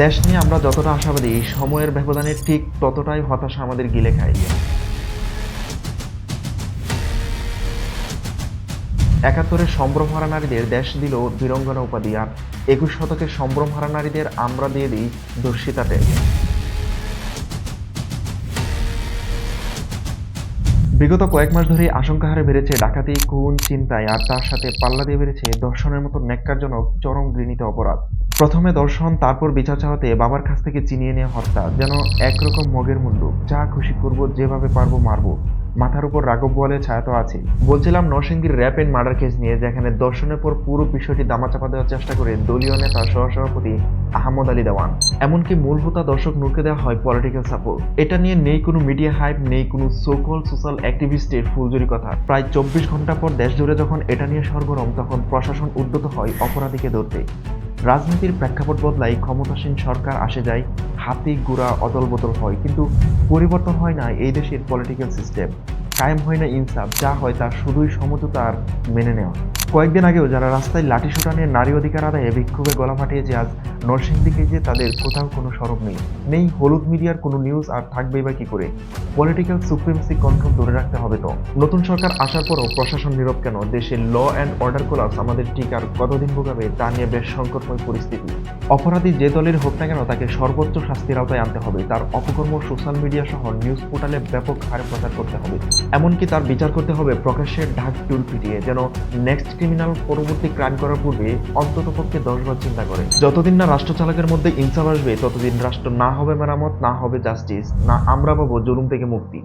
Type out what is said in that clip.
দেশ নিয়ে আমরা যতটা আশাবাদী, সময়ের ব্যবধানে ঠিক ততটাই হতাশা আমাদের গিলে খায়। ৭১-এর সম্ভ্রমহারা নারীদের দেশ দিল বীরাঙ্গনা উপাধি, আর ২১ শতকের সম্ভ্রমহারা নারীদের আমরা দিয়ে দিই ধর্ষিতা ট্যাগ। বিগত কয়েক মাস ধরেই আশঙ্কা হারে বেড়েছে ডাকাতি, খুন, ছিনতাই, আর তার সাথে পাল্লা দিয়ে বেড়েছে ধর্ষণের মতো ন্যাক্কারজনক চরম ঘৃণিত অপরাধ। প্রথমে ধর্ষণ, তারপর বিচার চাওয়াতে বাবার কাছ থেকে চিনিয়ে নেওয়া হত্যা, যেন একরকম মগের মুন্ডু। যা খুশি করবো, যেভাবে পারবো মারবো। মাথার উপর রাঘব বোয়ালের ছায়া তো আছে। বলছিলাম নরসিংদীর র্যাপ এন্ড মার্ডার কেস নিয়ে, যেখানে ধর্ষণের পর পুরো বিষয়টি দামাচাপা দেওয়ার চেষ্টা করে দলীয় নেতা সহসভাপতি আহমদ আলী দেওয়ান। এমনকি মূল হোতা দর্শক নূরকে দেওয়া হয় পলিটিক্যাল সাপোর্ট। এটা নিয়ে নেই কোনো মিডিয়া হাইপ, নেই কোনো সোকল সোশ্যাল অ্যাক্টিভিস্টের ফুলজুরি কথা। প্রায় ২৪ ঘন্টা পর দেশ জুড়ে যখন এটা নিয়ে সরগরম, তখন প্রশাসন উদ্যত হয় অপরাধীকে ধরতে। রাজনীতির প্রেক্ষাপট বদলায়, ক্ষমতাসীন সরকার আসে যায়, হাতি ঘোড়া অদল বদল হয়, কিন্তু পরিবর্তন হয় না এই দেশের পলিটিক্যাল সিস্টেম। কায়েম হয় না ইনসাফ, যা হয় তা শুধুই সমঝোতা আর মেনে নেওয়া। কয়েকদিন আগেও যারা রাস্তায় লাঠিসোঁটা নিয়ে নারী অধিকার আদায়ে বিক্ষোভে গলা ফাটিয়েছে, আজ নরসিংদীকে যে তাদের কোথাও কোনো সরব নেই। নেই হলুদ মিডিয়ার কোনো নিউজ, আর থাকবেই বা কি করে? পলিটিক্যাল সুপ্রিমেসি কন্ট্রোল ধরে রাখতে হবে তো। নতুন সরকার আসার পরও প্রশাসন নীরব কেন? দেশের ল অ্যান্ড অর্ডার কোলাপস আমাদের ঠিক আর কতদিন ভোগাবে, তা নিয়ে বেশ সংকটময় পরিস্থিতি। অপরাধী যে দলের হোক না কেন, তাকে সর্বোচ্চ শাস্তির আওতায় আনতে হবে। তার অপকর্ম সোশ্যাল মিডিয়া সহ নিউজ পোর্টালে ব্যাপক হারে প্রচার করতে হবে। এমনকি তার বিচার করতে হবে প্রকাশ্যে ঢাক ঢোল পিটিয়ে, যেন নেক্সট ক্রিমিনাল পরবর্তী ক্রাইম করার পূর্বে অন্ততপক্ষে ১০ বার চিন্তা করে। যতদিন না রাষ্ট্র চালকের মধ্যে ইনসাফ আসবে, ততদিন রাষ্ট্র না হবে মেরামত, না হবে জাস্টিস, না আমরা পাবো জুলুম থেকে মুক্তি।